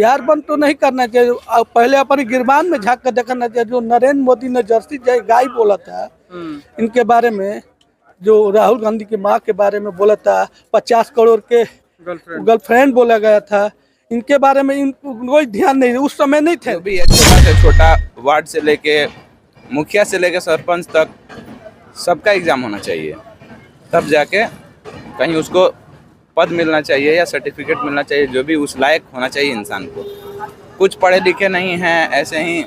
बिहार बंद तो नहीं करना चाहिए। पहले अपने गिरबान में झांक कर देखना चाहिए। जो नरेंद्र मोदी ने जर्सी जय गाय बोला था, इनके बारे में, जो राहुल गांधी की माँ के बारे में बोला था, 50 करोड़ के गर्लफ्रेंड बोला गया था, इनके बारे में इनको कोई ध्यान नहीं, उस समय नहीं थे। भी छोटा से छोटा वार्ड से लेके मुखिया से लेके सरपंच तक सबका एग्जाम होना चाहिए, तब जाके कहीं उसको पद मिलना चाहिए या सर्टिफिकेट मिलना चाहिए, जो भी उस लायक होना चाहिए इंसान को। कुछ पढ़े लिखे नहीं हैं, ऐसे ही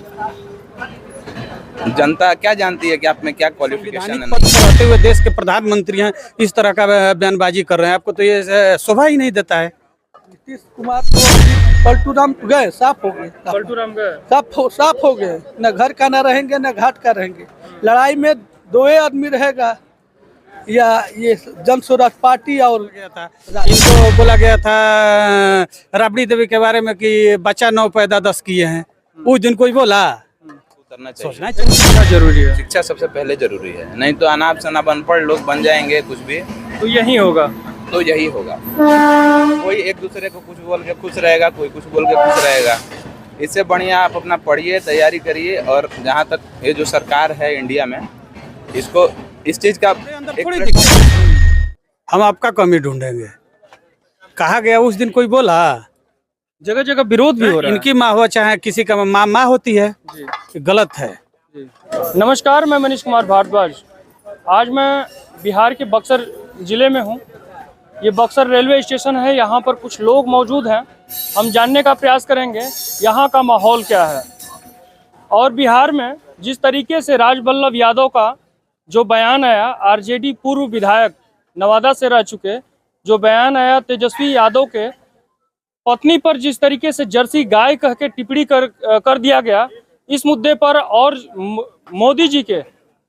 जनता क्या जानती है कि आप में क्या क्वालिफिकेशन है। रहते हुए देश के प्रधानमंत्री हैं, इस तरह का बयानबाजी कर रहे हैं, आपको तो ये शोभा ही नहीं देता है। नीतीश कुमार तो पलटूराम गए, साफ हो गए, साफ हो गए। न घर का न रहेंगे, न घाट का रहेंगे। लड़ाई में दो आदमी रहेगा, या ये जन स्वराज पार्टी और इनको बोला गया था राबड़ी देवी के बारे में कि बच्चा 9 पैदा 10 किए हैं, उस दिन कोई बोला? उतरना चाहिए, सोचना चाहिए, जरूरी है। शिक्षा सबसे पहले जरूरी है, नहीं तो अनाप शनाप अनपढ़ लोग बन जाएंगे कुछ भी, तो यही होगा। कोई एक दूसरे को कुछ बोल के खुश रहेगा, कोई कुछ बोल के खुश रहेगा। इससे बढ़िया आप अपना पढ़िए, तैयारी करिए। और जहाँ तक ये जो सरकार है इंडिया में, इसको इस चीज का हम आपका कमी ढूंढेंगे, कहा गया उस दिन, कोई बोला? जगह जगह विरोध भी हो रहा है। इनकी माँ हो चाहे किसी का माँ होती है, गलत है। नमस्कार, मैं मनीष कुमार भारद्वाज। आज मैं बिहार के बक्सर जिले में हूँ। ये बक्सर रेलवे स्टेशन है, यहाँ पर कुछ लोग मौजूद हैं। हम जानने का प्रयास करेंगे यहाँ का माहौल क्या है। और बिहार में जिस तरीके से राजबल्लभ यादव का जो बयान आया, आरजेडी पूर्व विधायक नवादा से रह चुके, जो बयान आया तेजस्वी यादव के पत्नी पर जिस तरीके से जर्सी गाय कह के टिप्पणी कर दिया गया, इस मुद्दे पर, और मोदी जी के,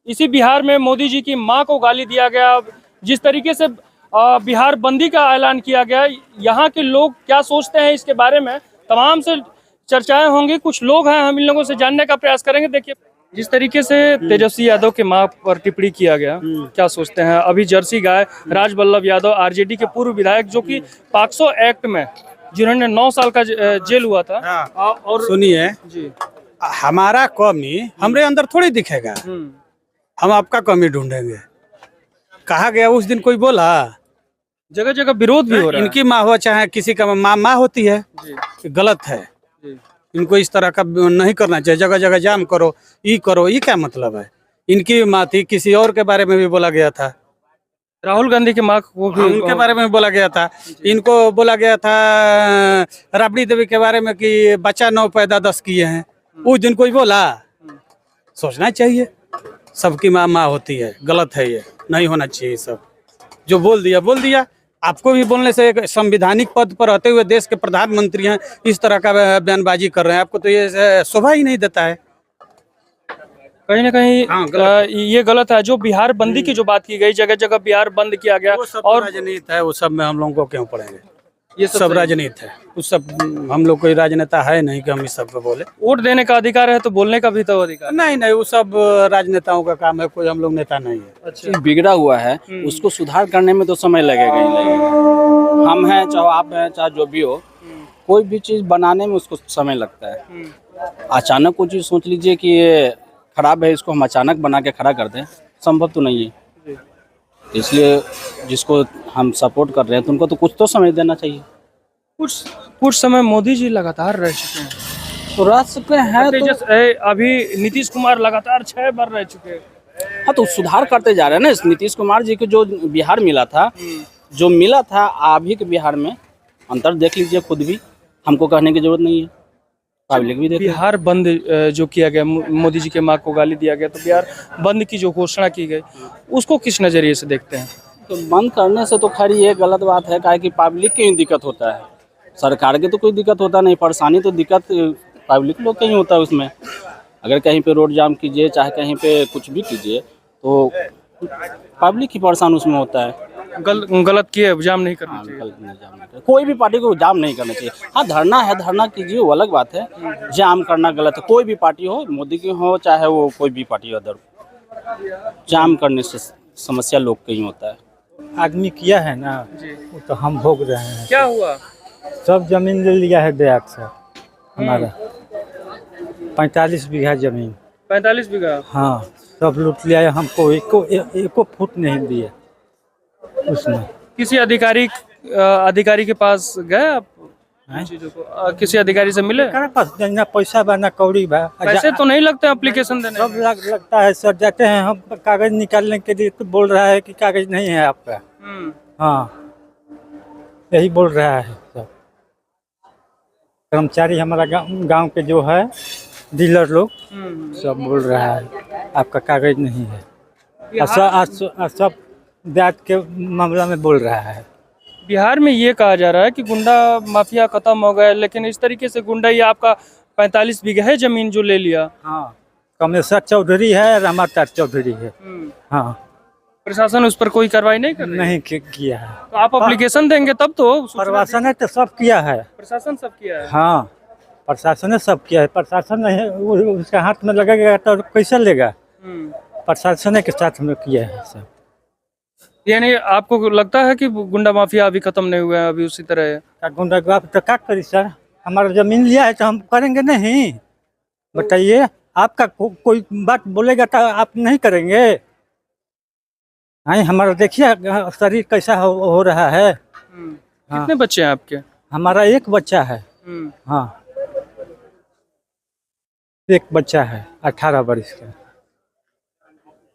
इसी बिहार में मोदी जी की मां को गाली दिया गया, जिस तरीके से बिहार बंदी का ऐलान किया गया, यहाँ के लोग क्या सोचते हैं इसके बारे में तमाम से चर्चाएं होंगी। कुछ लोग हैं, हम इन लोगों से जानने का प्रयास करेंगे। देखिए, जिस तरीके से तेजस्वी यादव के मां पर टिप्पणी किया गया, क्या सोचते हैं? अभी जर्सी गाय राजबल्लभ यादव, आरजेडी के पूर्व विधायक, जो कि पॉक्सो एक्ट में जिन्होंने 9 साल का जेल हुआ था। और सुनिए जी, हमारा कमी हमरे अंदर थोड़ी दिखेगा, हम आपका कमी ढूंढेंगे। कहा गया उस दिन, कोई बोला? जगह जगह विरोध भी हो रहा है। इनकी माँ हो चाहे किसी का माँ होती है, गलत है। इनको इस तरह का नहीं करना चाहिए। जगह जगह जाम करो, ये क्या मतलब है? इनकी माँ थी, किसी और के बारे में भी बोला गया था, राहुल गांधी की माँ को भी उनके बारे में बोला गया था। इनको बोला गया था राबड़ी देवी के बारे में कि बच्चा 9 पैदा 10 किए हैं, उस दिन कोई बोला? सोचना चाहिए, सबकी माँ होती है, गलत है, ये नहीं होना चाहिए। सब जो बोल दिया। आपको भी बोलने से, एक संवैधानिक पद पर रहते हुए देश के प्रधानमंत्री हैं, इस तरह का बयानबाजी कर रहे हैं, आपको तो ये शोभा ही नहीं देता है। कहीं ना कहीं ये गलत है। जो बिहार बंदी की जो बात की गई, जगह जगह बिहार बंद किया गया, और राजनीति है, वो सब में हम लोगों को क्यों पड़ेंगे? ये सब राजनीति है, उस सब हम लोग कोई राजनेता है नहीं कि हम इस सब पे बोले। वोट देने का अधिकार है तो बोलने का भी तो अधिकार नहीं, वो सब राजनेताओं का काम है, कोई हम लोग नेता नहीं है। अच्छा, बिगड़ा हुआ है, उसको सुधार करने में तो समय लगेगा ही लगेगा। हम हैं, चाहे आप हैं, चाहे जो भी हो, कोई भी चीज़ बनाने में उसको समय लगता है। अचानक कोई चीज़ सोच लीजिए कि ये खराब है, इसको हम अचानक बना के खड़ा कर दें, संभव तो नहीं है। इसलिए जिसको हम सपोर्ट कर रहे हैं, तो उनको तो कुछ तो समय देना चाहिए। कुछ समय मोदी जी लगातार रह चुके हैं, तो रह चुके हैं, तो अभी नीतीश कुमार लगातार 6 बार रह चुके हैं। हाँ, तो सुधार करते जा रहे हैं ना। नीतीश कुमार जी को जो बिहार मिला था, अभी के बिहार में अंतर देख लीजिए खुद भी, हमको कहने की जरूरत नहीं है, पब्लिक भी देख। बिहार बंद जो किया गया, मोदी जी के माँ को गाली दिया गया, तो बिहार बंद की जो घोषणा की गई, उसको किस नजरिए से देखते हैं? तो बंद करने से तो खैर ये गलत बात है, काहे कि पब्लिक की ही दिक्कत होता है, सरकार की तो कोई दिक्कत होता नहीं। परेशानी तो दिक्कत पब्लिक लोग का ही होता है उसमें। अगर कहीं पे रोड जाम कीजिए, चाहे कहीं पे कुछ भी कीजिए, तो पब्लिक ही परेशान उसमें होता है। गलत किए, जाम नहीं करना चाहिए। कोई भी पार्टी को जाम नहीं करना चाहिए। हाँ, धरना है, धरना कीजिए, वो अलग बात है। जाम करना गलत है। कोई भी पार्टी हो, मोदी की हो चाहे वो कोई भी पार्टी हो, अदर जाम करने से समस्या लोग का ही होता है। आदमी किया है ना, वो तो हम भोग रहे हैं। क्या हुआ? सब जमीन ले लिया है बैग से। हमारा 45 बीघा जमीन। 45 बीघा। हाँ, सब लूट लिया है, हमको एको फुट नहीं दिया उसमें। किसी अधिकारी के पास गए आप इन चीजों को? किसी अधिकारी से मिले? हमारे पास ना पैसा बा ना कौड़ी बा। पैसे तो नहीं लगते एप्लीकेशन देने सब में? लगता है सर, जाते हैं हम कागज निकालने के लिए तो बोल रहा है कि कागज नहीं है आपका। हाँ, यही बोल रहा है सब कर्मचारी हमारा गांव के जो है डीलर लोग सब बोल रहा है आपका कागज नहीं है। सब ब्याज के मामला में बोल रहा है। बिहार में ये कहा जा रहा है कि गुंडा माफिया खत्म हो गया, लेकिन इस तरीके से गुंडा ये आपका 45 बीघा है जमीन जो ले लिया। हाँ, कमलेश्वर चौधरी है, रामाचार चौधरी है। हाँ, प्रशासन उस पर कोई कार्रवाई नहीं कर रही? नहीं किया है। तो आप एप्लीकेशन देंगे तब तो प्रशासन ने तो सब किया है। प्रशासन सब किया है। हाँ, प्रशासन ने सब किया है। प्रशासन नहीं उसके हाथ में लगेगा तो कैसे लेगा? प्रशासन के साथ में किया है सब। यानी आपको लगता है कि गुंडा माफिया अभी खत्म नहीं हुआ है, अभी उसी तरह है? गुंडा तो क्या करी सर, हमारा जमीन लिया है तो हम करेंगे नहीं? बताइए, आपका कोई बात बोलेगा तो आप नहीं करेंगे? हाँ, हमारा देखिए शरीर कैसा हो रहा है। कितने बच्चे हैं आपके? हमारा एक बच्चा है। हाँ, एक बच्चा है 18 वर्ष का।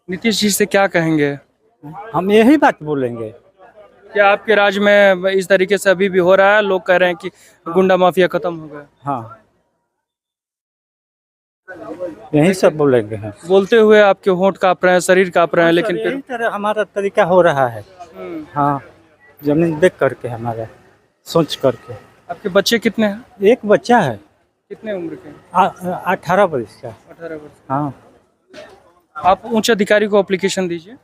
नीतीश जी से क्या कहेंगे? हम यही बात बोलेंगे। क्या आपके राज्य में इस तरीके से अभी भी हो रहा है? लोग कह रहे हैं कि गुंडा माफिया खत्म हो गया। हाँ, यही सब बोलेंगे हम। बोलते हुए आपके होंठ कांप रहे हैं, शरीर कांप रहे हैं, लेकिन यही फिर तरह हमारा तरीका हो रहा है। हाँ, जमीन देख करके, हमारा सोच करके। आपके बच्चे कितने हैं? एक बच्चा है। कितने उम्र के? 18 वर्ष का। 18 वर्ष। हाँ, आप उच्च अधिकारी को एप्लीकेशन दीजिए।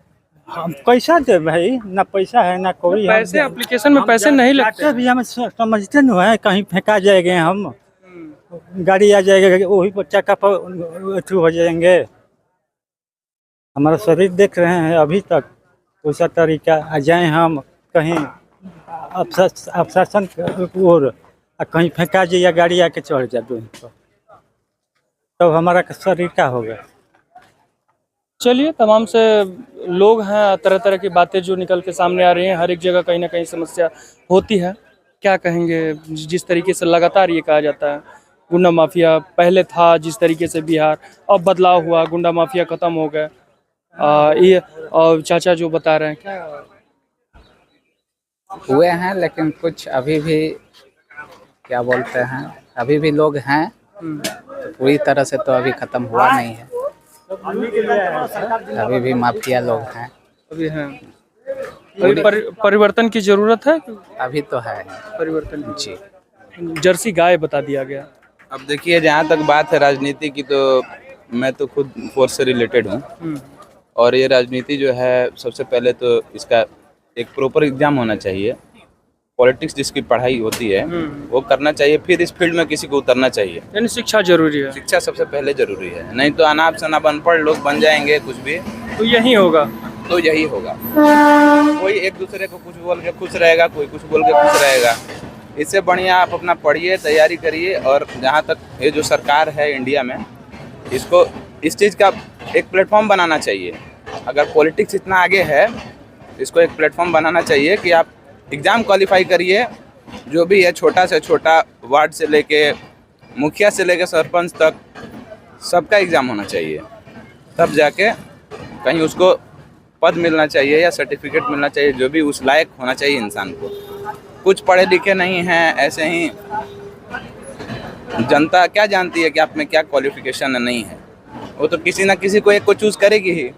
हम कैसा दे भाई, ना पैसा है ना कोई। पैसे एप्लीकेशन में पैसे नहीं लगते भी, हम समझते नहीं है, कहीं फेंका जाएंगे हम, गाड़ी आ जाएगा वही बच्चा का अथू हो जाएंगे। हमारा शरीर देख रहे हैं अभी तक, वैसा तरीका आ जाए हम कहीं अफशासन और कहीं फेंका जाइए, गाड़ी आके चढ़ जाए वहीं पर, तब हमारा शरीर क्या होगा? चलिए, तमाम से लोग हैं, तरह तरह की बातें जो निकल के सामने आ रही हैं। हर एक जगह कहीं ना कहीं समस्या होती है। क्या कहेंगे, जिस तरीके से लगातार ये कहा जाता है गुंडा माफिया पहले था जिस तरीके से बिहार, अब बदलाव हुआ, गुंडा माफिया खत्म हो गया, ये और चाचा जो बता रहे हैं क्या हुए हैं, लेकिन कुछ अभी भी क्या बोलते हैं, अभी भी लोग हैं, तो पूरी तरह से तो अभी खत्म हुआ नहीं है, अभी भी माफिया लोग हैं। अभी हैं? अभी परिवर्तन की जरूरत है? अभी तो है परिवर्तन जी। जर्सी गाय बता दिया गया। अब देखिए, जहाँ तक बात है राजनीति की, तो मैं तो खुद फोर्स से रिलेटेड हूँ, और ये राजनीति जो है, सबसे पहले तो इसका एक प्रॉपर एग्जाम होना चाहिए। पॉलिटिक्स जिसकी पढ़ाई होती है वो करना चाहिए, फिर इस फील्ड में किसी को उतरना चाहिए। यानी शिक्षा जरूरी है? शिक्षा सबसे पहले जरूरी है, नहीं तो अनाप शनाप अनपढ़ लोग बन जाएंगे कुछ भी, तो यही होगा। तो यही होगा। कोई एक दूसरे को कुछ बोल के खुश रहेगा, कोई कुछ बोल के खुश रहेगा। इससे बढ़िया आप अपना पढ़िए, तैयारी करिए, और जहाँ तक ये जो सरकार है इंडिया में, इसको इस चीज़ का एक प्लेटफॉर्म बनाना चाहिए। अगर पॉलिटिक्स इतना आगे है, इसको एक प्लेटफॉर्म बनाना चाहिए कि आप एग्ज़ाम क्वालिफाई करिए, जो भी है, छोटा से छोटा, वार्ड से लेके मुखिया से लेके सरपंच तक सबका एग्ज़ाम होना चाहिए, तब जाके कहीं उसको पद मिलना चाहिए या सर्टिफिकेट मिलना चाहिए, जो भी उस लायक होना चाहिए इंसान को। कुछ पढ़े लिखे नहीं हैं, ऐसे ही जनता क्या जानती है कि आप में क्या क्वालिफिकेशन नहीं है, वो तो किसी ना किसी को एक को चूज़ करेगी ही,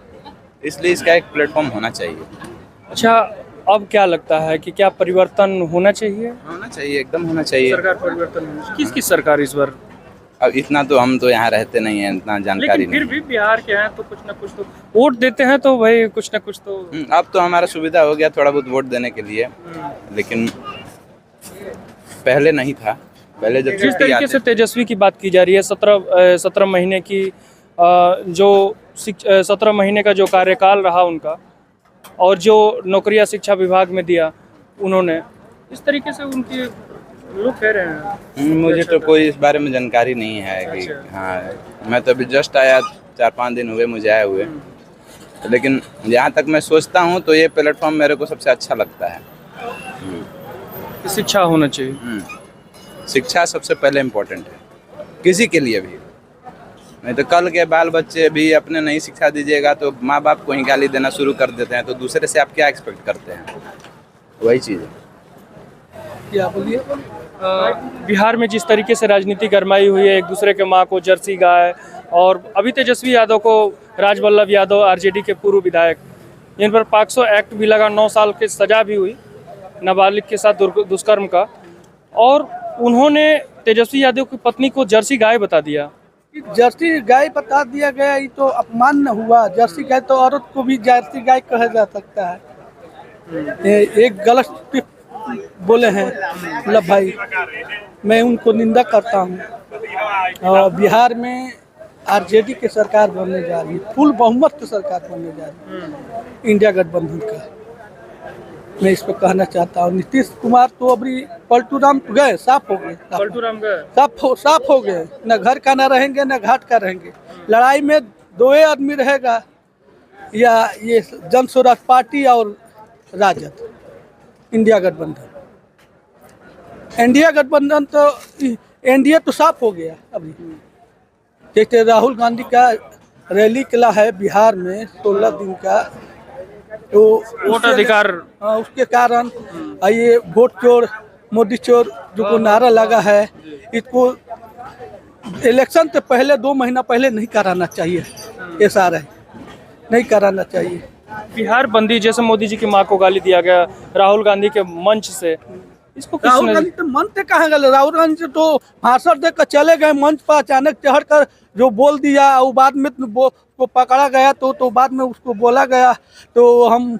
इसलिए इसका एक प्लेटफॉर्म होना चाहिए। अच्छा, अब क्या लगता है कि क्या परिवर्तन होना चाहिए? होना चाहिए, एकदम होना चाहिए। सरकार परिवर्तन होना चाहिए। किसकी सरकार इस बार? अब इतना तो हम तो यहाँ रहते नहीं हैं, इतना जानकारी लेकिन फिर नहीं। भी बिहार के हैं तो कुछ ना कुछ तो वोट देते हैं, तो भाई कुछ ना कुछ तो। अब तो हमारा सुविधा हो गया थोड़ा बहुत वोट देने के लिए, लेकिन पहले नहीं था। पहले जब जिस तरीके से तेजस्वी की बात की जा रही है, 17 महीने की जो 17 महीने का जो कार्यकाल रहा उनका, और जो नौकरियां शिक्षा विभाग में दिया उन्होंने, इस तरीके से उनकी लोग कह रहे हैं। मुझे तो कोई इस बारे में जानकारी नहीं है कि हाँ, मैं तो अभी जस्ट आया, 4-5 दिन हुए मुझे आए हुए। लेकिन जहाँ तक मैं सोचता हूँ तो ये प्लेटफॉर्म मेरे को सबसे अच्छा लगता है। शिक्षा होना चाहिए। शिक्षा सबसे पहले इम्पोर्टेंट है किसी के लिए भी, नहीं तो कल के बाल बच्चे भी अपने नहीं शिक्षा दीजिएगा तो माँ बाप को ही गाली देना शुरू कर देते हैं, तो दूसरे से आप क्या एक्सपेक्ट करते हैं? वही चीज़ है। क्या बोलिए? बिहार में जिस तरीके से राजनीति गरमाई हुई है, एक दूसरे के माँ को जर्सी गाय, और अभी तेजस्वी यादव को राजवल्लभ यादव आरजेडी के पूर्व विधायक, इन पर पॉक्सो एक्ट भी लगा, 9 साल की सजा भी हुई नाबालिग के साथ दुष्कर्म का, और उन्होंने तेजस्वी यादव की पत्नी को जर्सी गाय बता दिया। जर्सी गाय बता दिया गया, ये तो अपमान न हुआ? जर्सी गाय तो औरत को भी जर्सी गाय कहा जा सकता है। एक गलत बोले हैं मतलब भाई, मैं उनको निंदा करता हूँ। और बिहार में आरजेडी की सरकार बनने जा रही है, फुल बहुमत की सरकार बनने जा रही है इंडिया गठबंधन का। मैं इस पर कहना चाहता हूँ, नीतीश कुमार तो अभी पलटू राम गए, साफ हो गए, साफ हो गए, न घर का न रहेंगे न घाट का रहेंगे। लड़ाई में 2 आदमी रहेगा, या ये जन स्वराज पार्टी और राजद, इंडिया गठबंधन। इंडिया गठबंधन तो एनडीए तो साफ हो गया अभी। जैसे राहुल गांधी का रैली किला है बिहार में 16 दिन का, तो वोट अधिकार, उसके कारण ये वोट चोर मोदी चोर जो को नारा लगा है, इसको इलेक्शन से पहले 2 महीना पहले नहीं कराना चाहिए। ऐसा रहे, नहीं कराना चाहिए। बिहार बंदी जैसे मोदी जी की मां को गाली दिया गया राहुल गांधी के मंच से, इसको राहुल गांधी तो मंच से कहाँ गए? राहुल गांधी तो भाषण देकर चले गए, मंच पर अचानक चढ़ कर जो बोल दिया, वो बाद में को पकड़ा गया, तो बाद में उसको बोला गया, तो हम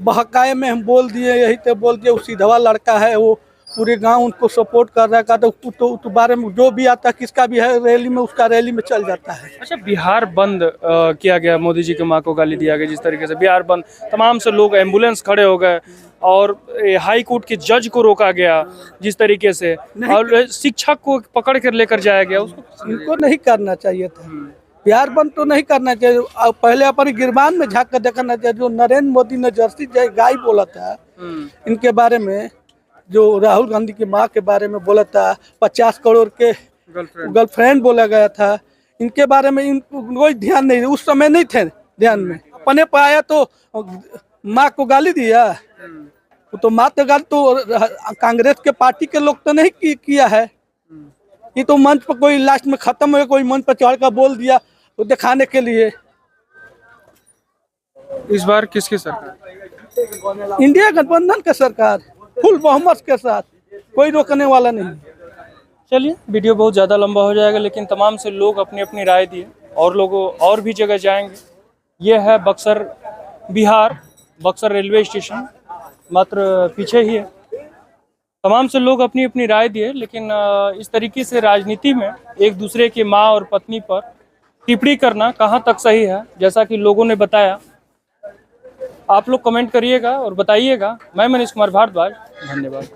बहकाए में हम बोल दिए, यही तो बोल दिए। वो सीधा लड़का है, वो पूरे गांव उनको सपोर्ट कर रहा था, तो बारे में जो भी आता किसका भी है रैली में, उसका रैली में चल जाता है। अच्छा, बिहार बंद किया गया, मोदी जी की मां को गाली दिया गया, जिस तरीके से बिहार बंद, तमाम से लोग एम्बुलेंस खड़े हो गए, और हाई कोर्ट के जज को रोका गया जिस तरीके से, और शिक्षक को पकड़ कर लेकर जाया गया, उसको इनको नहीं करना चाहिए था। बिहार बंद तो नहीं करना चाहिए, पहले अपने गिरबान में झाँक कर देखना चाहिए। जो नरेंद्र मोदी ने जर्सी गाय बोला था, इनके बारे में, जो राहुल गांधी की माँ के बारे में बोला था, 50 करोड़ के गर्लफ्रेंड बोला गया था, इनके बारे में इनको कोई ध्यान नहीं, उस समय नहीं थे ध्यान में। अपने पर आया तो माँ को गाली दिया, तो माँ तो गाली तो कांग्रेस के पार्टी के लोग तो नहीं किया है, ये तो मंच पर कोई लास्ट में खत्म हो, कोई मंच पर चढ़ कर बोल दिया तो दिखाने के लिए। इस बार किसकी सरकार? इंडिया गठबंधन का सरकार, फुल बहुमत के साथ, कोई रोकने वाला नहीं। चलिए, वीडियो बहुत ज़्यादा लंबा हो जाएगा, लेकिन तमाम से लोग अपनी अपनी राय दिए, और लोगों और भी जगह जाएंगे। ये है बक्सर, बिहार, बक्सर रेलवे स्टेशन मात्र पीछे ही है। तमाम से लोग अपनी अपनी राय दिए, लेकिन इस तरीके से राजनीति में एक दूसरे की माँ और पत्नी पर टिप्पणी करना कहाँ तक सही है, जैसा कि लोगों ने बताया। आप लोग कमेंट करिएगा और बताइएगा। मैं मनीष कुमार भारद्वाज, धन्यवाद।